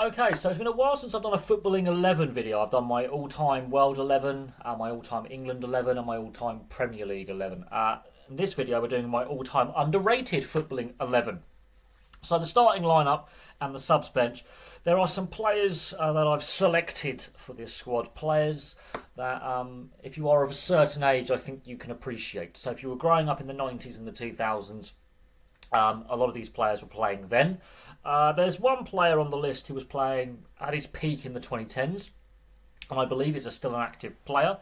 Okay, so it's been a while since I've done a footballing 11 video. I've done my all-time World 11, my all-time England 11, and my all-time Premier League 11. In this video, we're doing my all-time underrated footballing 11. So the starting lineup and the subs bench, there are some players that I've selected for this squad. Players that, if you are of a certain age, I think you can appreciate. So if you were growing up in the 90s and the 2000s, a lot of these players were playing then. There's one player on the list who was playing at his peak in the 2010s, and I believe is still an active player.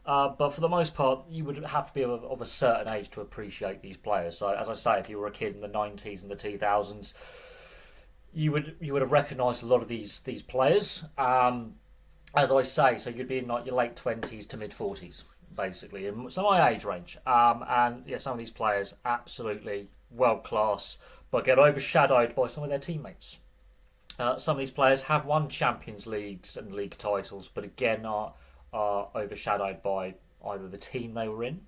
But for the most part, you would have to be of a certain age to appreciate these players. So, as I say, if you were a kid in the 90s and the 2000s, you would have recognised a lot of these players. As I say, so you'd be in like your late 20s to mid 40s, basically. So my age range. And yeah, some of these players absolutely world class, but get overshadowed by some of their teammates. Some of these players have won Champions Leagues and league titles, but again are overshadowed by either the team they were in,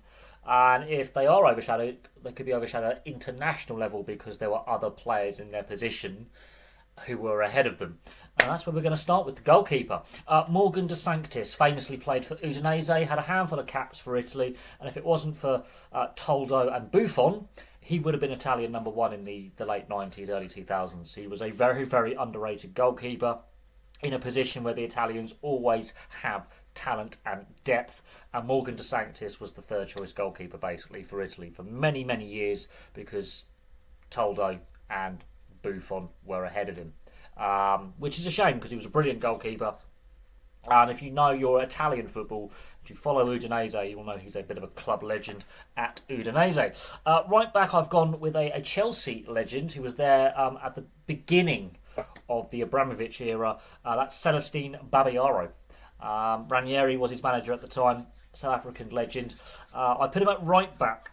and if they are overshadowed, they could be overshadowed at international level because there were other players in their position who were ahead of them. And that's where we're going to start with the goalkeeper. Morgan De Sanctis famously played for Udinese, had a handful of caps for Italy, and if it wasn't for Toldo and Buffon, he would have been Italian number one in the late 90s, early 2000s. He was a very, very underrated goalkeeper in a position where the Italians always have talent and depth. And Morgan De Sanctis was the third choice goalkeeper basically for Italy for many, many years because Toldo and Buffon were ahead of him. Which is a shame because he was a brilliant goalkeeper. And if you know your Italian football, if you follow Udinese, you will know he's a bit of a club legend at Udinese. Right back, I've gone with a Chelsea legend who was there at the beginning of the Abramovich era. That's Celestine Babayaro. Ranieri was his manager at the time, South African legend. I put him at right back.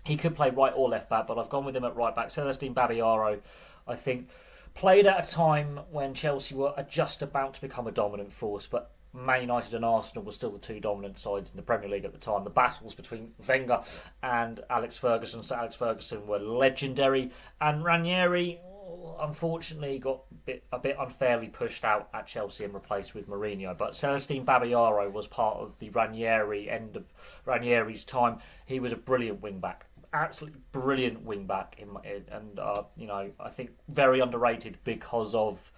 He could play right or left back, but I've gone with him at right back. Celestine Babayaro, I think, played at a time when Chelsea were just about to become a dominant force, but Man United and Arsenal were still the two dominant sides in the Premier League at the time. The battles between Wenger and Alex Ferguson, Sir Alex Ferguson, were legendary, and Ranieri unfortunately got a bit unfairly pushed out at Chelsea and replaced with Mourinho. But Celestine Babayaro was part of the Ranieri end of Ranieri's time. He was a brilliant wing back. Absolutely brilliant wing back, and I think very underrated because of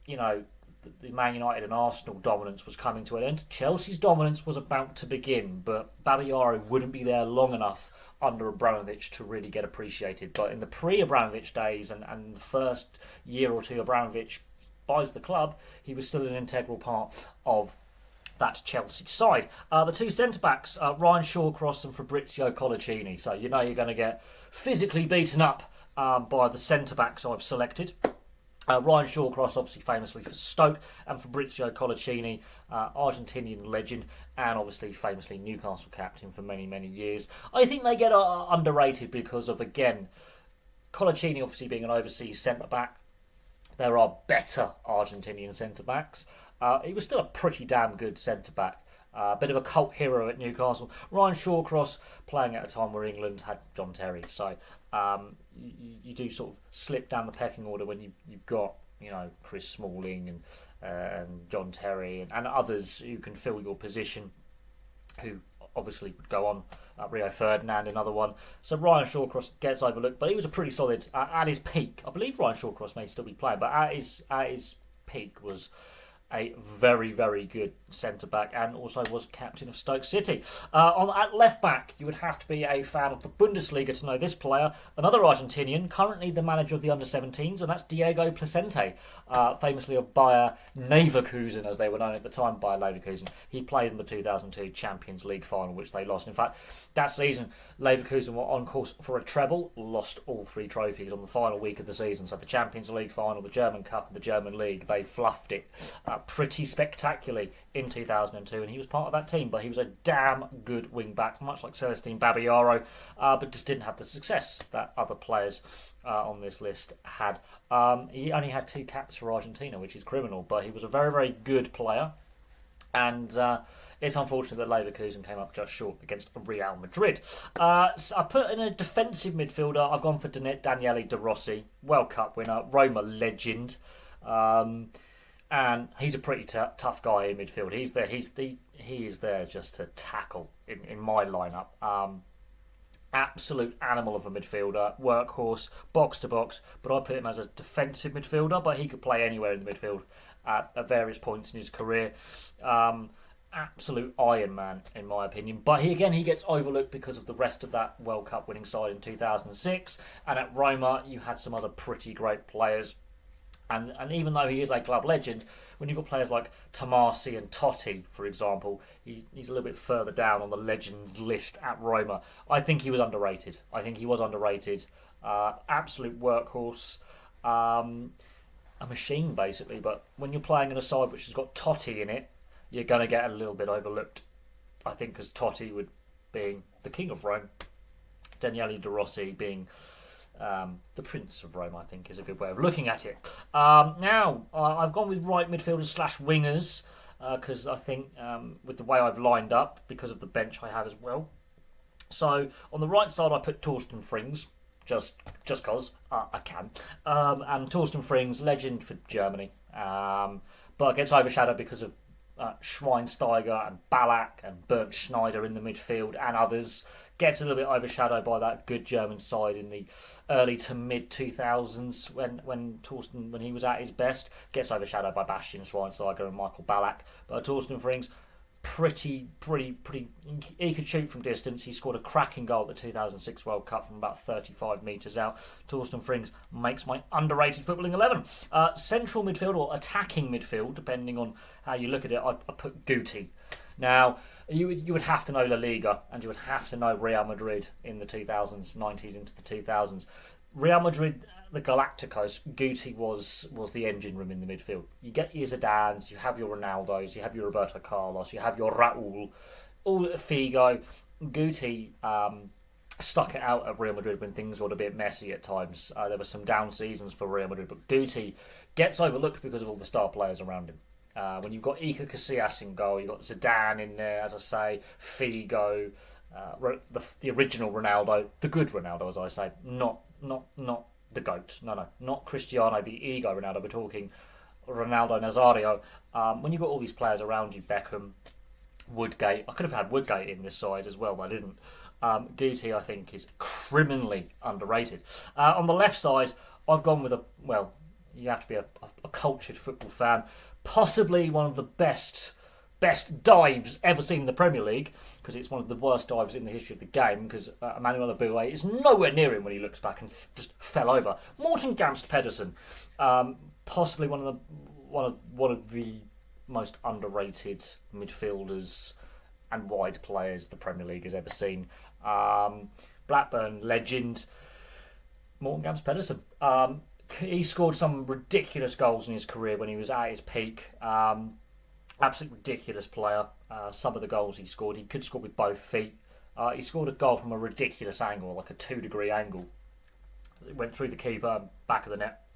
the Man United and Arsenal dominance was coming to an end. Chelsea's dominance was about to begin, but Babayaro wouldn't be there long enough under Abramovich to really get appreciated. But in the pre-Abramovich days and the first year or two Abramovich buys the club, he was still an integral part of that Chelsea side. The two centre-backs, Ryan Shawcross and Fabrizio Colaccini. So you know you're going to get physically beaten up by the centre-backs I've selected. Ryan Shawcross, obviously famously for Stoke, and Fabrizio Colaccini, Argentinian legend, and obviously famously Newcastle captain for many, many years. I think they get underrated because of, again, Colaccini obviously being an overseas centre-back. There are better Argentinian centre-backs. He was still a pretty damn good centre-back. A bit of a cult hero at Newcastle. Ryan Shawcross playing at a time where England had John Terry. So you do sort of slip down the pecking order when you've got Chris Smalling and John Terry and others who can fill your position, who obviously would go on. Rio Ferdinand, another one. So Ryan Shawcross gets overlooked, but he was a pretty solid at his peak. I believe Ryan Shawcross may still be playing, but at his peak was a very, very good centre-back and also was captain of Stoke City. At left-back, you would have to be a fan of the Bundesliga to know this player. Another Argentinian, currently the manager of the under-17s, and that's Diego Placente, famously of Bayer Leverkusen, as they were known at the time, Bayer Leverkusen. He played in the 2002 Champions League final, which they lost. In fact, that season, Leverkusen were on course for a treble, lost all three trophies on the final week of the season. So the Champions League final, the German Cup, and the German League, they fluffed it pretty spectacularly in 2002, and he was part of that team. But he was a damn good wing back, much like Celestine Babayaro, but just didn't have the success that other players on this list had. He only had 2 caps for Argentina, which is criminal, but he was a very, very good player. And it's unfortunate that Leverkusen came up just short against Real Madrid. So I put in a defensive midfielder. I've gone for Daniele De Rossi, World Cup winner, Roma legend. And he's a pretty tough guy in midfield. He's there. He is there just to tackle in my lineup. Absolute animal of a midfielder, workhorse, box to box. But I put him as a defensive midfielder. But he could play anywhere in the midfield at various points in his career. Absolute Iron Man, in my opinion. But he gets overlooked because of the rest of that World Cup winning side in 2006. And at Roma, you had some other pretty great players. And even though he is a club legend, when you've got players like Tomasi and Totti, for example, he's a little bit further down on the legends list at Roma. I think he was underrated. Absolute workhorse. A machine, basically. But when you're playing in a side which has got Totti in it, you're going to get a little bit overlooked. I think because Totti being the king of Rome, Daniele De Rossi being the Prince of Rome, I think, is a good way of looking at it. Now, I've gone with right midfielders / wingers because I think with the way I've lined up, because of the bench I have as well. So on the right side, I put Torsten Frings, just because I can. And Torsten Frings, legend for Germany, but gets overshadowed because of Schweinsteiger and Ballack and Bernd Schneider in the midfield and others. Gets a little bit overshadowed by that good German side in the early to mid 2000s when Torsten, when he was at his best. Gets overshadowed by Bastian Schweinsteiger and Michael Ballack. But Torsten Frings, pretty. He could shoot from distance. He scored a cracking goal at the 2006 World Cup from about 35 metres out. Torsten Frings makes my underrated footballing 11. Central midfield or attacking midfield, depending on how you look at it, I put Guti. Now, you would have to know La Liga and you would have to know Real Madrid in the 2000s, 90s into the 2000s. Real Madrid, the Galacticos, Guti was the engine room in the midfield. You get your Zidanes, you have your Ronaldos, you have your Roberto Carlos, you have your Raul, all Figo. Guti stuck it out at Real Madrid when things got a bit messy at times. There were some down seasons for Real Madrid, but Guti gets overlooked because of all the star players around him. When you've got Iker Casillas in goal, you've got Zidane in there, as I say, Figo, the original Ronaldo, the good Ronaldo, as I say, not the GOAT, no, not Cristiano, the ego Ronaldo. We're talking Ronaldo Nazario. When you've got all these players around you, Beckham, Woodgate, I could have had Woodgate in this side as well, but I didn't. Guti, I think, is criminally underrated. On the left side, I've gone with you have to be a cultured football fan. Possibly one of the best dives ever seen in the Premier League, because it's one of the worst dives in the history of the game, because Emmanuel Abuye is nowhere near him when he looks back and just fell over. Morten Gamst Pedersen, possibly one of the most underrated midfielders and wide players the Premier League has ever seen. Blackburn legend, Morten Gamst Pedersen. He scored some ridiculous goals in his career when he was at his peak. Absolutely ridiculous player. Some of the goals he scored, he could score with both feet. He scored a goal from a ridiculous angle, like a 2-degree angle. It went through the keeper, back of the net.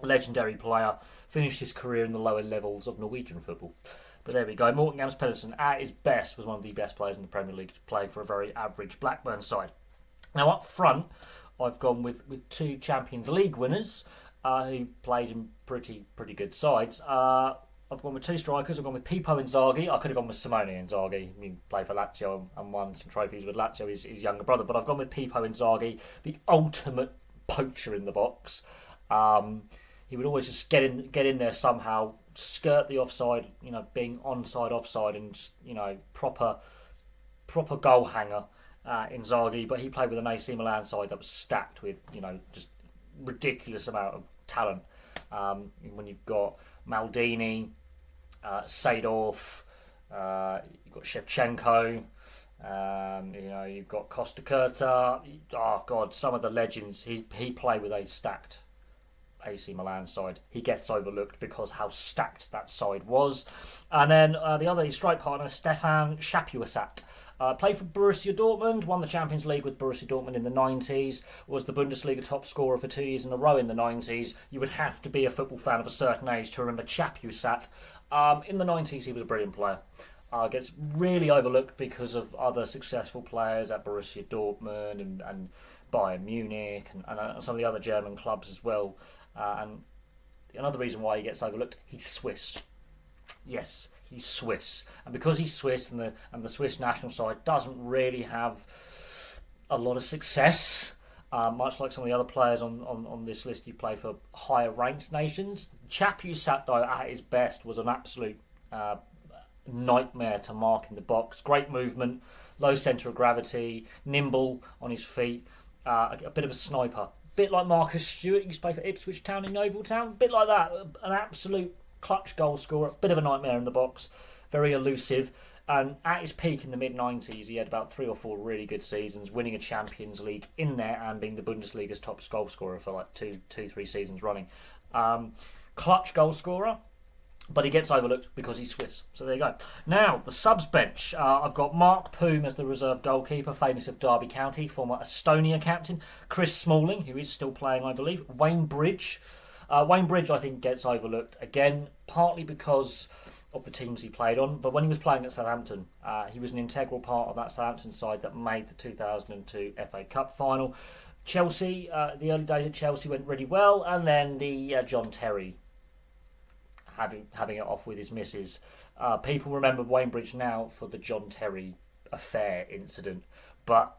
Legendary player. Finished his career in the lower levels of Norwegian football. But there we go. Morten Gamst Pedersen, at his best, was one of the best players in the Premier League to play for a very average Blackburn side. Now up front, I've gone with two Champions League winners who played in pretty good sides. I've gone with two strikers. I've gone with Pippo Inzaghi. I could have gone with Simone Inzaghi. He played for Lazio and won some trophies with Lazio, his younger brother. But I've gone with Pippo Inzaghi, the ultimate poacher in the box. He would always just get in there somehow, skirt the offside, being onside, offside, and just proper goal hanger. Inzaghi, but he played with an AC Milan side that was stacked with just ridiculous amount of talent. When you've got Maldini, Seedorf, you've got Shevchenko, you've got Costa Curta. Oh God, some of the legends. He played with a stacked AC Milan side. He gets overlooked because how stacked that side was. And then the other his strike partner, Stefan Shapuasat. Played for Borussia Dortmund, won the Champions League with Borussia Dortmund in the 90s, was the Bundesliga top scorer for 2 years in a row in the 90s. You would have to be a football fan of a certain age to remember Chapuisat. In the 90s, he was a brilliant player. Gets really overlooked because of other successful players at Borussia Dortmund and Bayern Munich and some of the other German clubs as well. And another reason why he gets overlooked, he's Swiss. Yes, he's Swiss, and because he's Swiss, and the Swiss national side doesn't really have a lot of success, much like some of the other players on this list who play for higher ranked nations. Chap who sat though at his best was an absolute nightmare to mark in the box. Great movement, low centre of gravity, nimble on his feet, a bit of a sniper. Bit like Marcus Stewart, he used to play for Ipswich Town in Yeovil Town. Bit like that, an absolute clutch goal scorer, bit of a nightmare in the box, very elusive. And at his peak in the mid-90s, he had about 3 or 4 really good seasons, winning a Champions League in there and being the Bundesliga's top goal scorer for like 3 seasons running. Clutch goal scorer, but he gets overlooked because he's Swiss. So there you go. Now, the subs bench. I've got Mark Poom as the reserve goalkeeper, famous of Derby County, former Estonia captain. Chris Smalling, who is still playing, I believe. Wayne Bridge. Wayne Bridge, I think, gets overlooked again, partly because of the teams he played on. But when he was playing at Southampton, he was an integral part of that Southampton side that made the 2002 FA Cup final. Chelsea, the early days at Chelsea went really well, and then the John Terry having it off with his missus. People remember Wayne Bridge now for the John Terry affair incident, but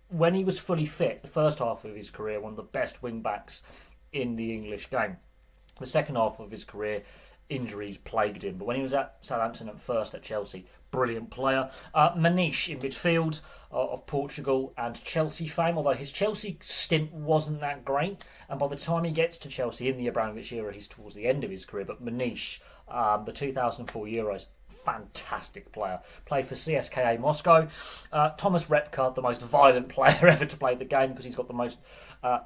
when he was fully fit, the first half of his career, one of the best wing backs in the English game. The second half of his career, injuries plagued him. But when he was at Southampton at first, at Chelsea, brilliant player. Maniche in midfield of Portugal and Chelsea fame, although his Chelsea stint wasn't that great. And by the time he gets to Chelsea in the Abramovich era, he's towards the end of his career. But Maniche, the 2004 Euros, fantastic player. Played for CSKA Moscow. Thomas Repka, the most violent player ever to play the game because he's got the most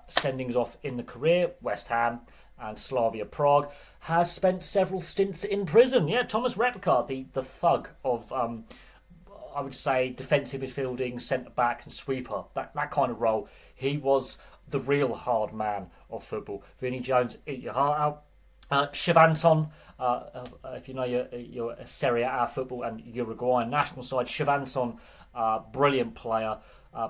sendings off in the career. West Ham and Slavia Prague. Has spent several stints in prison. Yeah, Thomas Repka, the thug of, I would say, defensive midfielding, centre-back and sweeper. That kind of role. He was the real hard man of football. Vinnie Jones, eat your heart out. Shivanson, if you know your Serie A football and Uruguayan national side, Shivanson, brilliant player,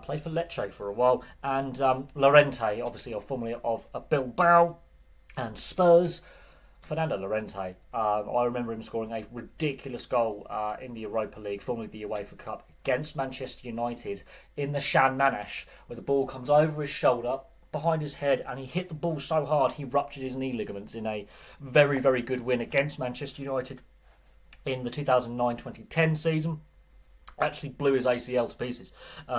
played for Lecce for a while, and Llorente, obviously, formerly of Bilbao and Spurs. Fernando Llorente, I remember him scoring a ridiculous goal in the Europa League, formerly the UEFA Cup, against Manchester United in the Shan Manash, where the ball comes over his shoulder, behind his head, and he hit the ball so hard he ruptured his knee ligaments in a very, very good win against Manchester United in the 2009-2010 season. Actually blew his ACL to pieces.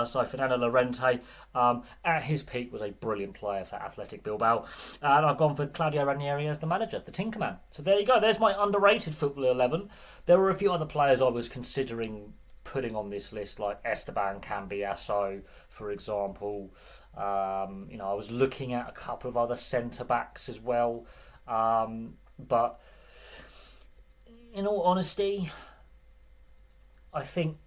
So Fernando Llorente, at his peak, was a brilliant player for Athletic Bilbao. And I've gone for Claudio Ranieri as the manager, the Tinkerman. So there you go. There's my underrated Football 11. There were a few other players I was considering putting on this list, like Esteban Cambiasso, for example. I was looking at a couple of other centre-backs as well. But in all honesty, I think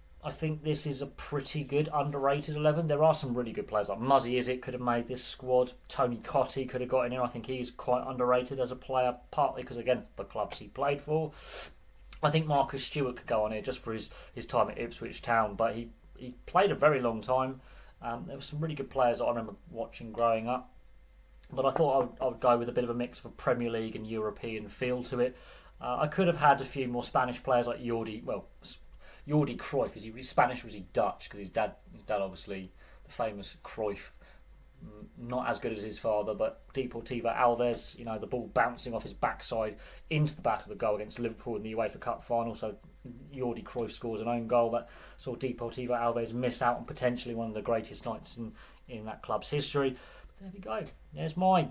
this is a pretty good underrated 11. There are some really good players, like Muzzy Izzet could have made this squad. Tony Cottee could have got in here. I think he's quite underrated as a player, partly because, again, the clubs he played for. I think Marcus Stewart could go on here just for his time at Ipswich Town, but he played a very long time. There were some really good players that I remember watching growing up, but I thought I would go with a bit of a mix of a Premier League and European feel to it. I could have had a few more Spanish players like Jordi Cruyff. Is he Spanish or is he Dutch? Because his dad obviously, the famous Cruyff, not as good as his father, but Deportivo Alves, the ball bouncing off his backside into the back of the goal against Liverpool in the UEFA Cup final. So Jordi Cruyff scores an own goal that saw Deportivo Alves miss out on potentially one of the greatest nights in that club's history. But there we go. There's my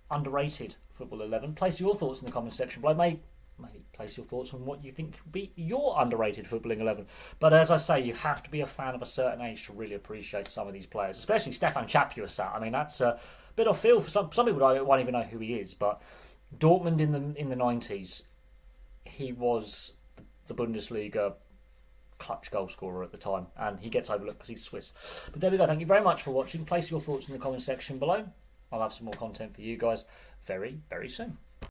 underrated Football 11. Place your thoughts in the comment section below. Maybe place your thoughts on what you think should be your underrated footballing 11. But as I say, you have to be a fan of a certain age to really appreciate some of these players, especially Stefan Chapuisat. I mean, that's a bit of feel for some people. Won't even know who he is. But Dortmund in the 90s, he was the Bundesliga clutch goal scorer at the time, and he gets overlooked because he's Swiss. But there we go. Thank you very much for watching. Place your thoughts in the comment section below. I'll have some more content for you guys very, very soon.